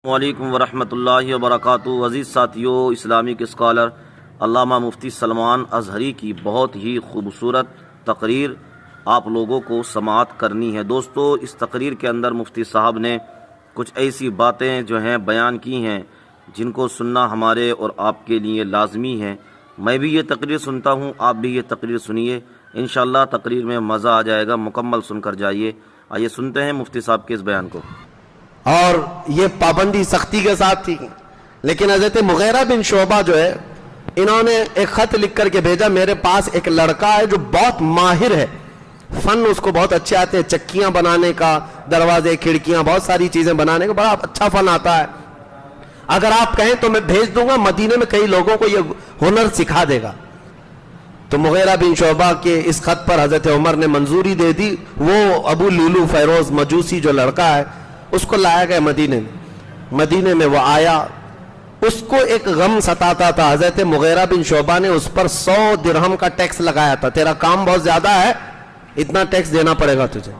وعلیکم ورحمۃ اللہ وبرکاتہ۔ عزیز ساتھیو، اسلامک اسکالر علامہ مفتی سلمان اظہری کی بہت ہی خوبصورت تقریر آپ لوگوں کو سماعت کرنی ہے۔ دوستو، اس تقریر کے اندر مفتی صاحب نے کچھ ایسی باتیں جو ہیں بیان کی ہیں جن کو سننا ہمارے اور آپ کے لیے لازمی ہے۔ میں بھی یہ تقریر سنتا ہوں، آپ بھی یہ تقریر سنیے، انشاءاللہ تقریر میں مزہ آ جائے گا، مکمل سن کر جائیے۔ آئیے سنتے ہیں مفتی صاحب کے اس بیان کو۔ اور یہ پابندی سختی کے ساتھ تھی، لیکن حضرت مغیرہ بن شعبہ جو ہے، انہوں نے ایک خط لکھ کر کے بھیجا، میرے پاس ایک لڑکا ہے جو بہت ماہر ہے، فن اس کو بہت اچھے آتے ہیں، چکیاں بنانے کا، دروازے کھڑکیاں، بہت ساری چیزیں بنانے کا بڑا اچھا فن آتا ہے، اگر آپ کہیں تو میں بھیج دوں گا، مدینے میں کئی لوگوں کو یہ ہنر سکھا دے گا۔ تو مغیرہ بن شعبہ کے اس خط پر حضرت عمر نے منظوری دے دی۔ وہ ابو لولو فیروز مجوسی جو لڑکا ہے، اس کو لایا گیا مدینے میں وہ آیا، اس کو ایک غم ستاتا تھا۔ حضرت مغیرہ بن شعبہ نے اس پر 100 درہم کا ٹیکس لگایا تھا، تیرا کام بہت زیادہ ہے، اتنا ٹیکس دینا پڑے گا تجھے۔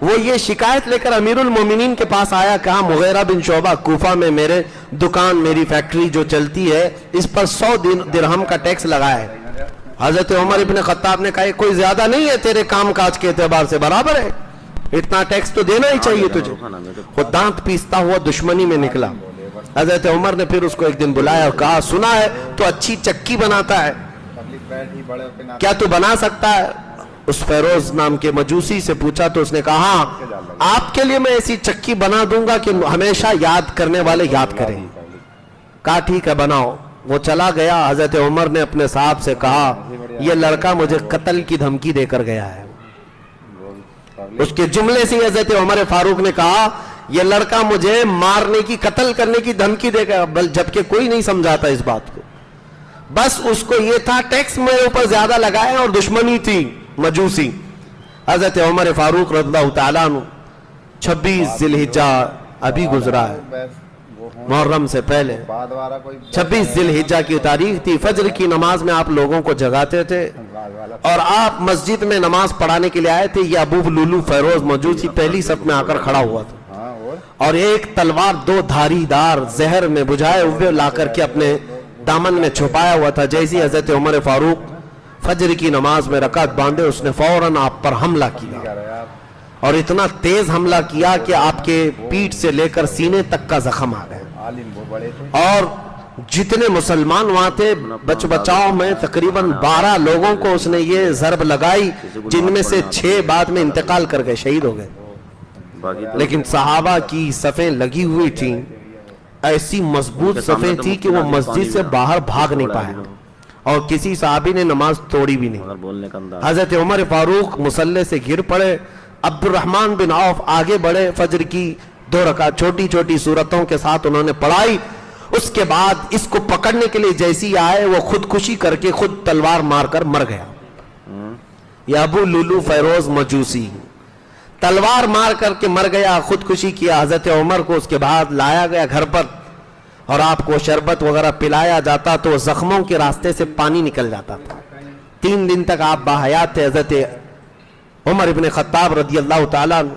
وہ یہ شکایت لے کر امیر المومنین کے پاس آیا، کہا مغیرہ بن شعبہ کوفہ میں میرے دکان، میری فیکٹری جو چلتی ہے، اس پر 100 درہم کا ٹیکس لگایا ہے۔ حضرت عمر ابن خطاب نے کہا یہ کوئی زیادہ نہیں ہے، تیرے کام کاج کے اعتبار سے برابر ہے، اتنا ٹیکس تو دینا ہی چاہیے تجھے۔ وہ دانت پیستا ہوا دشمنی میں نکلا۔ حضرت عمر نے پھر اس کو ایک دن بلایا اور کہا سنا ہے تو اچھی چکی بناتا ہے، کیا تو بنا سکتا ہے؟ اس فیروز نام کے مجوسی سے پوچھا تو اس نے کہا ہاں، آپ کے لیے میں ایسی چکی بنا دوں گا کہ ہمیشہ یاد کرنے والے یاد کریں۔ کہا ٹھیک ہے بناؤ۔ وہ چلا گیا۔ حضرت عمر نے اپنے صاحب سے کہا یہ لڑکا مجھے قتل کی دھمکی دے کر گیا ہے۔ اس کے جملے سے حضرت عمر فاروق نے کہا یہ لڑکا مجھے مارنے کی، قتل کرنے کی دھمکی دے گا، جبکہ کوئی نہیں سمجھاتا اس بات کو، بس اس کو یہ تھا ٹیکس میرے اوپر زیادہ لگائے اور دشمنی تھی مجوسی۔ حضرت عمر فاروق رضی اللہ تعالیٰ عنہ 26 ذی الحجہ ابھی گزرا ہے، محرم سے پہلے 26 ذی الحجہ کی تاریخ تھی۔ فجر کی نماز میں آپ لوگوں کو جگاتے تھے اور آپ مسجد میں نماز پڑھانے کے لیے آئے تھے۔ یہ ابو لولو فیروز مجوسی پہلی صف میں آ کر کھڑا ہوا تھا اور ایک تلوار 2 دھاری دار زہر میں بجھائے ہوئے لا کر کے اپنے دامن میں چھپایا ہوا تھا۔ جیسی حضرت عمر فاروق فجر کی نماز میں رکعت باندھے، اس نے فوراً آپ پر حملہ کیا اور اتنا تیز حملہ کیا کہ آپ کے پیٹھ سے لے کر سینے تک کا زخم آ گیا، اور جتنے مسلمان وہاں تھے بچاؤ میں تقریباً 12 لوگوں کو اس نے یہ ضرب لگائی، جن میں سے 6 بعد میں انتقال کر گئے، شہید ہو گئے۔ لیکن صحابہ کی صفیں لگی ہوئی تھیں، ایسی مضبوط صفیں تھی کہ وہ مسجد سے باہر بھاگ نہیں پائے اور کسی صحابی نے نماز توڑی بھی نہیں۔ حضرت عمر فاروق مصلی سے گر پڑے، عبد الرحمن بن عوف آگے بڑھے، فجر کی 2 رکعت چھوٹی چھوٹی سورتوں کے ساتھ انہوں نے پڑھائی۔ اس کے بعد اس کو پکڑنے کے لیے جیسی آئے وہ خودکشی کر کے خود تلوار مار کر مر گیا۔ یہ ابو لولو فیروز مجوسی تلوار مار کر کے مر گیا، خودکشی کیا۔ حضرت عمر کو اس کے بعد لایا گیا گھر پر اور آپ کو شربت وغیرہ پلایا جاتا تو زخموں کے راستے سے پانی نکل جاتا تھا۔ 3 دن تک آپ باحیات تھے۔ حضرت عمر ابن خطاب رضی اللہ تعالیٰ عنہ،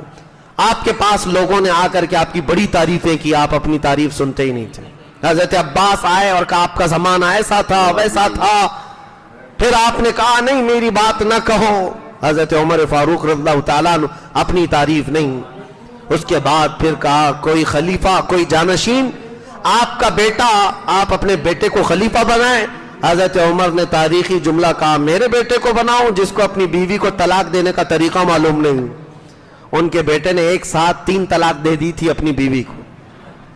آپ کے پاس لوگوں نے آ کر کے آپ کی بڑی تعریفیں کی، آپ اپنی تعریف سنتے ہی نہیں تھے۔ حضرت عباس آئے اور کہا آپ کا زمانہ ایسا تھا ویسا تھا، پھر آپ نے کہا نہیں میری بات نہ کہو۔ حضرت عمر فاروق رضی اللہ تعالیٰ عنہ اپنی تعریف نہیں۔ اس کے بعد پھر کہا کوئی خلیفہ، کوئی جانشین، آپ کا بیٹا، آپ اپنے بیٹے کو خلیفہ بنائیں۔ حضرت عمر نے تاریخی جملہ کہا میرے بیٹے کو بناؤں جس کو اپنی بیوی کو طلاق دینے کا طریقہ معلوم نہیں۔ ان کے بیٹے نے ایک ساتھ 3 طلاق دے دی تھی اپنی بیوی کو۔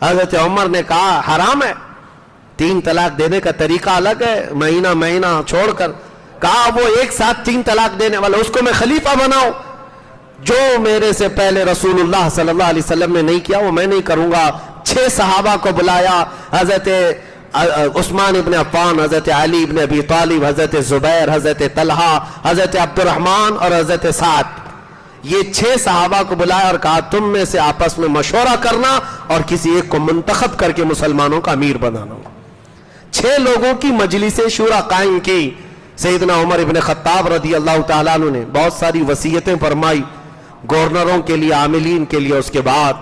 حضرت عمر نے کہا حرام ہے، 3 طلاق دینے کا طریقہ الگ ہے، مہینہ چھوڑ کر۔ کہا وہ ایک ساتھ 3 طلاق دینے والا، اس کو میں خلیفہ بناؤں؟ جو میرے سے پہلے رسول اللہ صلی اللہ علیہ وسلم نے نہیں کیا وہ میں نہیں کروں گا۔ 6 صحابہ کو بلایا، حضرت عثمان ابن عفان، حضرت علی ابن ابی طالب، حضرت زبیر، حضرت طلحہ، حضرت عبد الرحمن اور حضرت سعد، یہ 6 صحابہ کو بلایا اور کہا تم میں سے آپس میں مشورہ کرنا اور کسی ایک کو منتخب کر کے مسلمانوں کا امیر بنانا۔ 6 لوگوں کی مجلس شورا قائم کی۔ سیدنا عمر ابن خطاب رضی اللہ تعالیٰ عنہ نے بہت ساری وصیتیں فرمائی گورنروں کے لیے، عاملین کے لیے۔ اس کے بعد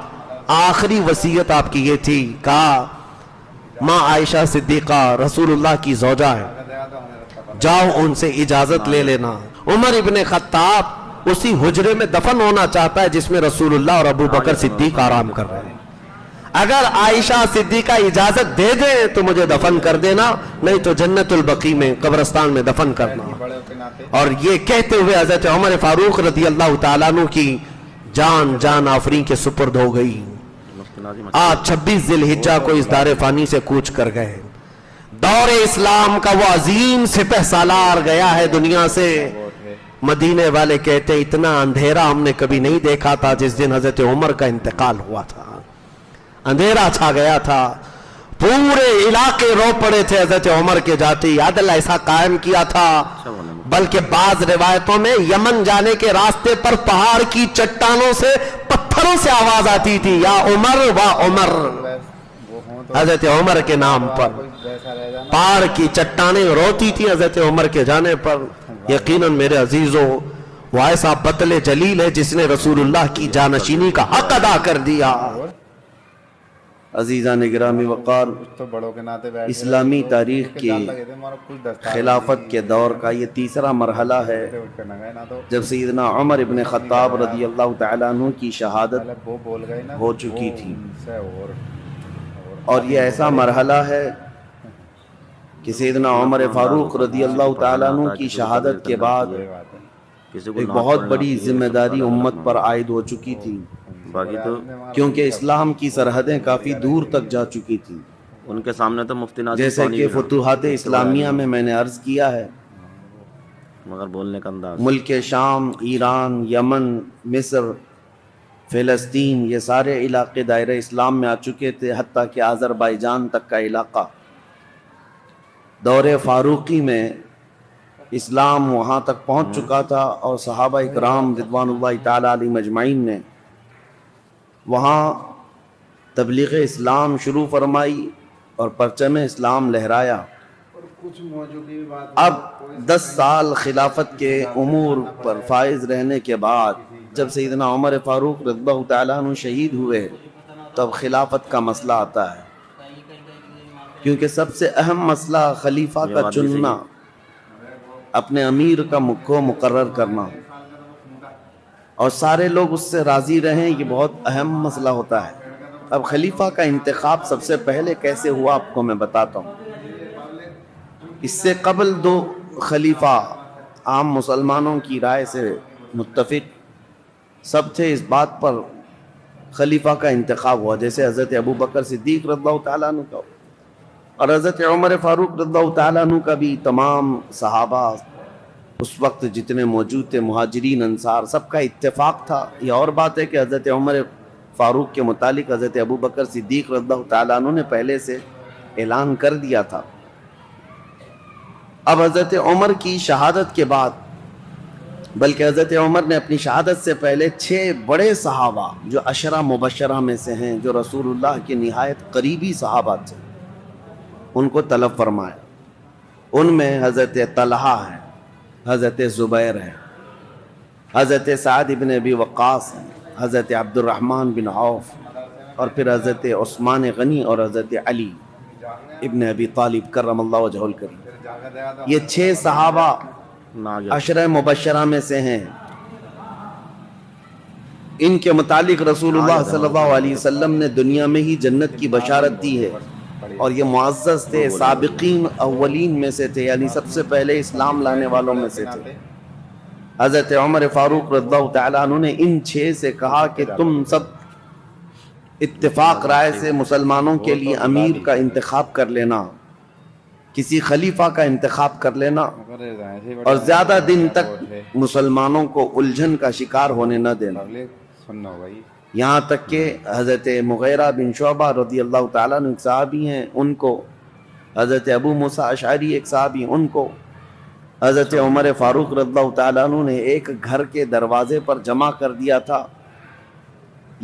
آخری وصیت آپ کی یہ تھی، کہا ماں عائشہ صدیقہ رسول اللہ کی زوجہ ہے، جاؤ ان سے اجازت لے لینا۔ عمر ابن خطاب اسی حجرے میں دفن ہونا چاہتا ہے جس میں رسول اللہ اور ابو بکر صدیق آرام کر رہے ہیں۔ اگر عائشہ صدیقہ اجازت دے دیں تو مجھے دفن کر دینا، نہیں تو جنت البقیع میں قبرستان میں دفن کرنا۔ اور یہ کہتے ہوئے حضرت عمر فاروق رضی اللہ تعالیٰ عنہ کی جان آفرین کے سپرد ہو گئی۔ آج 26 ذی الحجہ کو اس دار فانی سے کوچ کر گئے۔ دور اسلام کا وہ عظیم سپہ سالار گیا ہے دنیا سے۔ مدینے والے کہتے اتنا اندھیرا ہم نے کبھی نہیں دیکھا تھا جس دن حضرت عمر کا انتقال ہوا تھا۔ اندھیرا چھا گیا تھا، پورے علاقے رو پڑے تھے حضرت عمر کے جاتے ہی۔ عدل ایسا قائم کیا تھا، بلکہ بعض روایتوں میں یمن جانے کے راستے پر پہاڑ کی چٹانوں سے پتھروں سے آواز آتی تھی، یا عمر و عمر، حضرت عمر کے نام پر پہاڑ کی چٹانیں روتی تھی حضرت عمر کے جانے پر۔ یقیناً میرے عزیزو وہ ایسا بطل جلیل ہے جس نے رسول اللہ کی جانشینی کا حق ادا کر دیا۔ عزیزان گرامی وقار، اسلامی تاریخ کی خلافت کے دور کا یہ تیسرا مرحلہ ہے جب سیدنا عمر ابن خطاب رضی اللہ تعالیٰ عنہ کی شہادت ہو چکی تھی، اور یہ ایسا مرحلہ ہے کہ سیدنا عمر فاروق رضی اللہ تعالیٰ عنہ کی شہادت کے بعد ایک بہت بڑی ذمہ داری امت پر عائد ہو چکی تھی، کیونکہ اسلام کی سرحدیں کافی دور تک جا چکی تھی۔ ان کے سامنے تو مفتی ناصر جیسے کہ فتوحات اسلامیہ میں نے عرض کیا ہے، مگر بولنے کا انداز، ملک شام، ایران، یمن، مصر، فلسطین، یہ سارے علاقے دائرہ اسلام میں آ چکے تھے، حتیٰ کہ آذربائیجان تک کا علاقہ۔ دور فاروقی میں اسلام وہاں تک پہنچ چکا تھا، اور صحابہ اکرام رضوان اللہ تعالی علیہم اجمعین نے وہاں تبلیغ اسلام شروع فرمائی اور پرچم اسلام لہرایا۔ اب 10 سال خلافت کے امور پر فائز رہنے کے بعد جب سیدنا عمر فاروق رضی اللہ تعالیٰ عنہ شہید ہوئے، تب خلافت کا مسئلہ آتا ہے، کیونکہ سب سے اہم مسئلہ خلیفہ کا چننا، اپنے امیر کا مقرر کرنا، اور سارے لوگ اس سے راضی رہیں، یہ بہت اہم مسئلہ ہوتا ہے۔ اب خلیفہ کا انتخاب سب سے پہلے کیسے ہوا آپ کو میں بتاتا ہوں۔ اس سے قبل 2 خلیفہ عام مسلمانوں کی رائے سے متفق سب تھے اس بات پر خلیفہ کا انتخاب ہوا، جیسے حضرت ابو بکر صدیق رضی اللہ تعالیٰ عنہ کا اور حضرت عمر فاروق رضی اللہ تعالیٰ عنہ کا بھی۔ تمام صحابہ اس وقت جتنے موجود تھے، مہاجرین انصار، سب کا اتفاق تھا۔ یہ اور بات ہے کہ حضرت عمر فاروق کے متعلق حضرت ابو بکر صدیق رضی اللہ تعالیٰ عنہ نے پہلے سے اعلان کر دیا تھا۔ اب حضرت عمر کی شہادت کے بعد، بلکہ حضرت عمر نے اپنی شہادت سے پہلے 6 بڑے صحابہ جو عشرہ مبشرہ میں سے ہیں، جو رسول اللہ کے نہایت قریبی صحابہ تھے، ان کو طلب فرمایا۔ ان میں حضرت طلحہ ہے، حضرت زبیر ہے، حضرت سعد بن ابی وقاص ہے، حضرت عبد الرحمن بن عوف، اور پھر حضرت عثمان غنی اور حضرت علی ابن ابی طالب کرم اللہ وجہہ الکریم۔ یہ 6 صحابہ عشرہ مبشرہ میں سے ہیں۔ ان کے متعلق رسول اللہ صلی اللہ علیہ وسلم نے دنیا میں ہی جنت کی بشارت دی ہے، اور یہ معزز تھے، سابقین اولین میں سے تھے، یعنی سب سے پہلے اسلام لانے والوں میں سے تھے۔ حضرت عمر فاروق رضی اللہ تعالیٰ عنہ نے ان 6 سے کہا کہ تم سب اتفاق رائے سے مسلمانوں کے لیے امیر کا انتخاب کر لینا، کسی خلیفہ کا انتخاب کر لینا، اور زیادہ دن تک مسلمانوں کو الجھن کا شکار ہونے نہ دینا۔ یہاں تک کہ حضرت مغیرہ بن شعبہ رضی اللہ تعالیٰ عنہ ایک صحابی ہیں، ان کو، حضرت ابو موسیٰ اشعری ایک صحابی، ان کو حضرت عمر فاروق رضی اللہ تعالیٰ عنہ نے ایک گھر کے دروازے پر جمع کر دیا تھا۔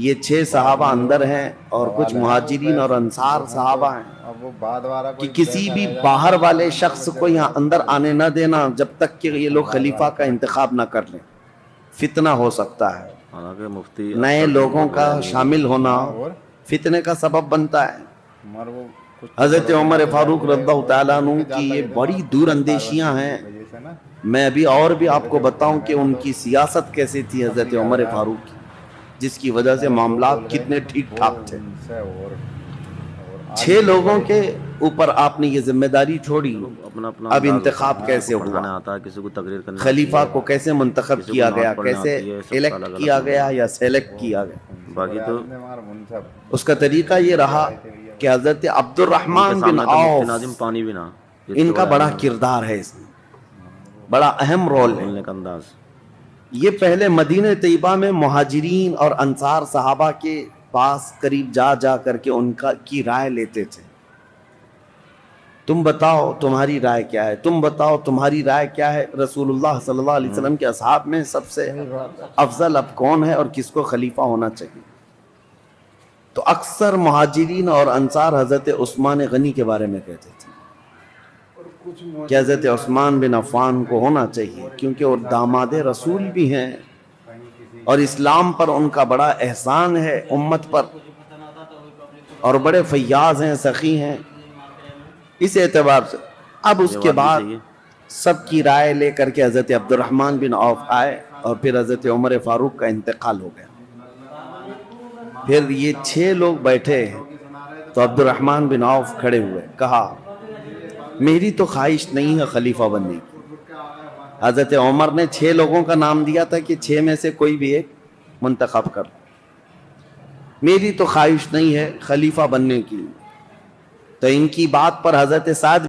یہ 6 صحابہ اندر ہیں اور کچھ مہاجرین اور انصار صحابہ ہیں، کہ کسی بھی باہر والے شخص کو یہاں اندر آنے نہ دینا جب تک کہ یہ لوگ خلیفہ کا انتخاب نہ کر لیں، فتنہ ہو سکتا ہے۔ حالانکہ مفتی نئے لوگوں کا شامل ہونا فتنے کا سبب بنتا ہے. حضرت عمر فاروق رضی اللہ تعالیٰ عنہ کی یہ بڑی دور اندیشیاں ہیں. میں ابھی اور بھی آپ کو بتاؤں کہ ان کی سیاست کیسی تھی حضرت عمر فاروق کی، جس کی وجہ سے معاملات کتنے ٹھیک ٹھاک تھے. 6 لوگوں کے اوپر آپ نے یہ ذمہ داری چھوڑی. اپنا اپنا اب انتخاب کیسے پڑھانا ہوا، آتا ہے، کسی کو تقریر کرنا خلیفہ کو کیسے منتخب کسی کو کیا نماز گیا، پڑھنا کیسے آتی ہے، سب کا الیکٹ الگ الگ کیا ہوتا ہے. گیا یا سیلیکٹ کیا گیا. باقی تو اس کا طریقہ یہ رہا کہ حضرت عبد الرحمن بن سامنے تو مفتی عوف، ناظم پانی بھی نہ ان کا بڑا کردار ہے، اس میں بڑا اہم رول ہے. بولنے کا انداز. یہ پہلے مدینہ طیبہ میں مہاجرین اور انصار صحابہ کے پاس قریب جا جا کر کے ان کی رائے لیتے تھے. تم بتاؤ تمہاری رائے کیا ہے، تم بتاؤ تمہاری رائے کیا ہے. رسول اللہ صلی اللہ علیہ وسلم کے اصحاب میں سب سے افضل اب کون ہے اور کس کو خلیفہ ہونا چاہیے. تو اکثر مہاجرین اور انصار حضرت عثمان غنی کے بارے میں کہتے تھے کہ حضرت عثمان بن عفان کو ہونا چاہیے، کیونکہ وہ داماد رسول بھی ہیں اور اسلام پر ان کا بڑا احسان ہے امت پر، اور بڑے فیاض ہیں، سخی ہیں. اس اعتبار سے اب اس کے بعد سب کی رائے لے کر کے حضرت عبد الرحمن بن عوف آئے اور پھر حضرت عمر فاروق کا انتقال ہو گیا. پھر یہ 6 لوگ بیٹھے تو عبد الرحمن بن عوف کھڑے ہوئے، کہا میری تو خواہش نہیں ہے خلیفہ بننے کی. حضرت عمر نے 6 لوگوں کا نام دیا تھا کہ 6 میں سے کوئی بھی ایک منتخب کر. میری تو خواہش نہیں ہے خلیفہ بننے کی. تو ان کی بات پر حضرت سعد